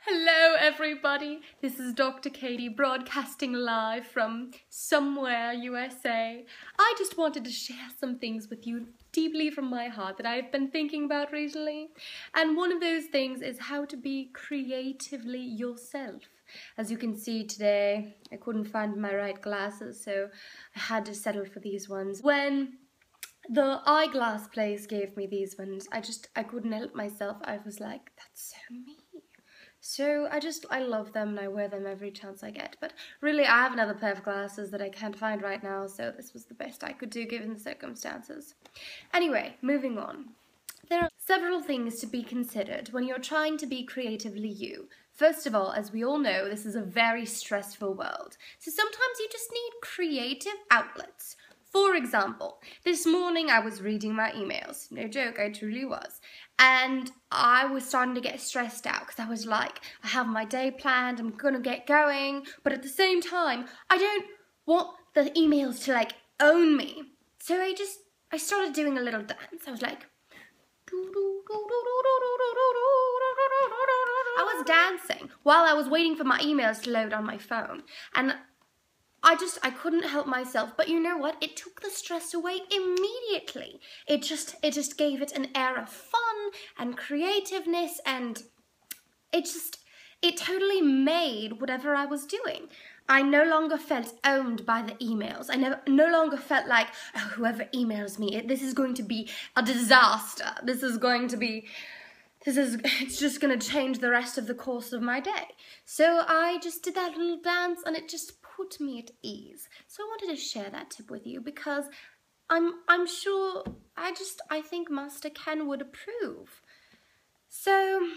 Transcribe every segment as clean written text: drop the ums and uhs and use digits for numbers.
Hello everybody, this is Dr. Katie broadcasting live from somewhere, USA. I just wanted to share some things with you deeply from my heart that I've been thinking about recently. And one of those things is how to be creatively yourself. As you can see today, I couldn't find my right glasses, so I had to settle for these ones. When the eyeglass place gave me these ones, I couldn't help myself. I was like, that's so me. So I love them and I wear them every chance I get. But really, I have another pair of glasses that I can't find right now, so this was the best I could do given the circumstances. Anyway, moving on. There are several things to be considered when you're trying to be creatively you. First of all, as we all know, this is a very stressful world. So sometimes you just need creative outlets. For example, this morning I was reading my emails. No joke, I truly was. And I was starting to get stressed out because I was like, I have my day planned, I'm gonna get going, but at the same time, I don't want the emails to like own me. So I started doing a little dance. I was like, I was dancing while I was waiting for my emails to load on my phone. And I couldn't help myself, but you know what? It took the stress away immediately. It just gave it an air of fun and creativeness, and it totally made whatever I was doing. I no longer felt owned by the emails. I no longer felt like, oh, whoever emails me, this is going to be a disaster. It's just going to change the rest of the course of my day. So I just did that little dance and it just put me at ease. So I wanted to share that tip with you because I'm sure, I think Master Ken would approve. So,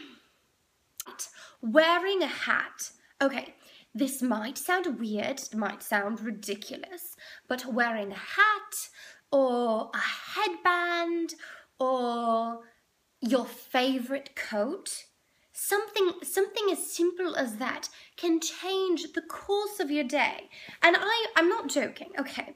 wearing a hat. Okay, this might sound weird, it might sound ridiculous, but wearing a hat or a headband or your favorite coat, something as simple as that can change the course of your day. And I'm not joking, okay.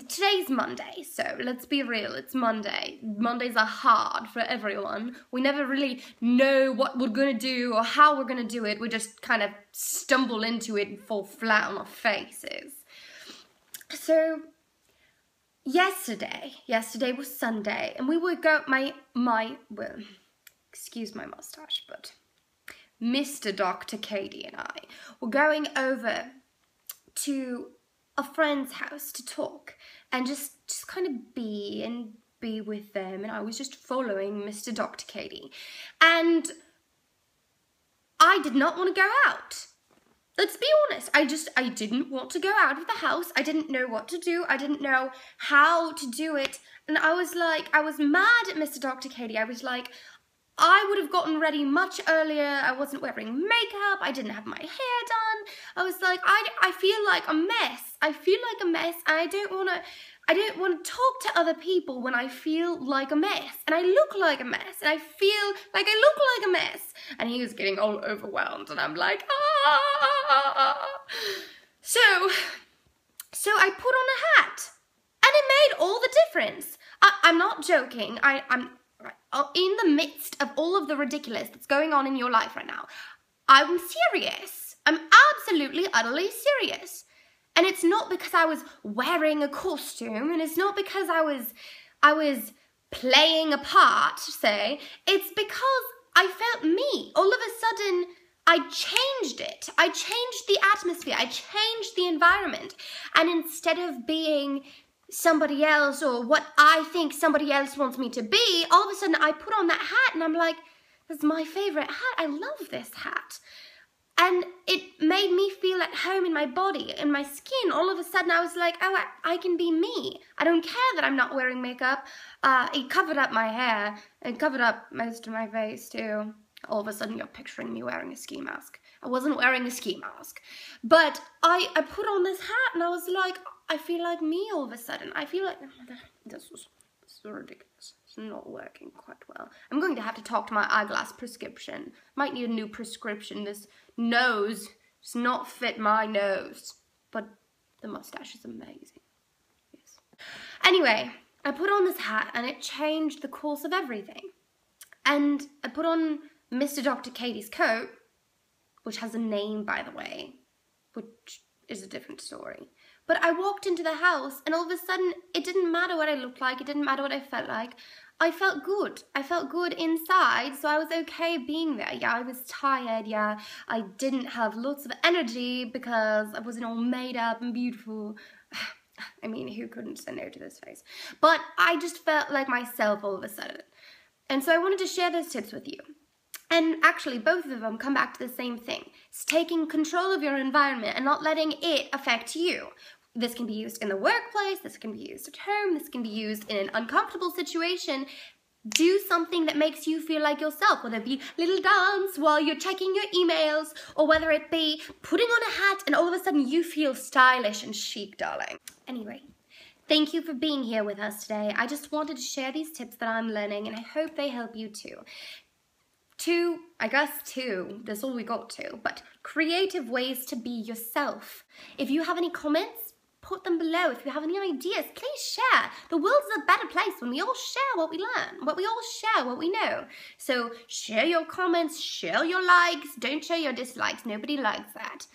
Today's Monday, so let's be real, it's Monday. Mondays are hard for everyone. We never really know what we're gonna do or how we're gonna do it. We just kind of stumble into it and fall flat on our faces. So, yesterday was Sunday, and we would go, well, excuse my mustache, but Mr. Dr. Katie and I were going over to a friend's house to talk and just kind of be with them, and I was just following Mr. Dr. Katie, and I did not want to go out. Let's be honest, I didn't want to go out of the house. I didn't know what to do. I didn't know how to do it. And I was mad at Mr. Dr. Katie. I was like, I would have gotten ready much earlier. I wasn't wearing makeup. I didn't have my hair done. I was like, I feel like a mess. I feel like a mess, and I don't want to talk to other people when I feel like a mess. And I look like a mess, and I feel like I look like a mess. And he was getting all overwhelmed, and I'm like, ah. So I put on a hat, and it made all the difference. I'm not joking. I'm in the midst of all of the ridiculous that's going on in your life right now. I'm serious. I'm absolutely, utterly serious. And it's not because I was wearing a costume, and it's not because I was playing a part, say. It's because I felt me. All of a sudden, I changed it. I changed the atmosphere. I changed the environment. And instead of being somebody else or what I think somebody else wants me to be, all of a sudden I put on that hat and I'm like, that's my favorite hat. I love this hat. And it made me feel at home in my body, in my skin. All of a sudden I was like, oh, I can be me. I don't care that I'm not wearing makeup. It covered up my hair. It covered up most of my face too. All of a sudden you're picturing me wearing a ski mask. I wasn't wearing a ski mask. But I put on this hat and I was like, I feel like me all of a sudden. I feel like, this is ridiculous. It's not working quite well. I'm going to have to talk to my eyeglass prescription. Might need a new prescription. This nose does not fit my nose. But the mustache is amazing. Yes. Anyway, I put on this hat and it changed the course of everything. And I put on Mr. Dr. Katie's coat which has a name, by the way, which is a different story. But I walked into the house and all of a sudden it didn't matter what I looked like, it didn't matter what I felt like. I felt good. I felt good inside, so I was okay being there. Yeah, I was tired. Yeah, I didn't have lots of energy because I wasn't all made up and beautiful. I mean, who couldn't say no to this face? But I just felt like myself all of a sudden. And so I wanted to share those tips with you. And actually, both of them come back to the same thing. It's taking control of your environment and not letting it affect you. This can be used in the workplace, this can be used at home, this can be used in an uncomfortable situation. Do something that makes you feel like yourself, whether it be a little dance while you're checking your emails, or whether it be putting on a hat and all of a sudden you feel stylish and chic, darling. Anyway, thank you for being here with us today. I just wanted to share these tips that I'm learning and I hope they help you too. That's all we got to, but creative ways to be yourself. If you have any comments, put them below. If you have any ideas, please share. The world's a better place when we all share what we learn, we all share what we know. So share your comments, share your likes, don't share your dislikes. Nobody likes that.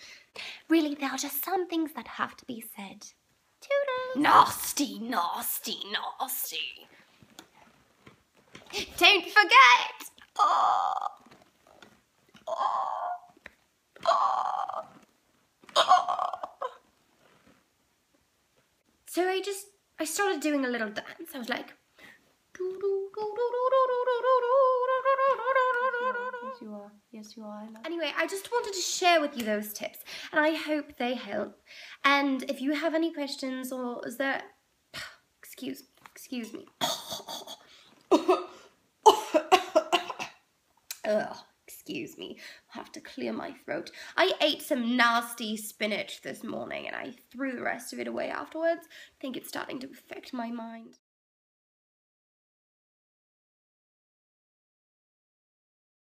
Really, there are just some things that have to be said. Toodles. Nasty, nasty, nasty. Don't forget. So I started doing a little dance. I was like, yes you are. Anyway, I just wanted to share with you those tips and I hope they help. And if you have any questions or is there, excuse me. Excuse me, I have to clear my throat. I ate some nasty spinach this morning and I threw the rest of it away afterwards. I think it's starting to affect my mind.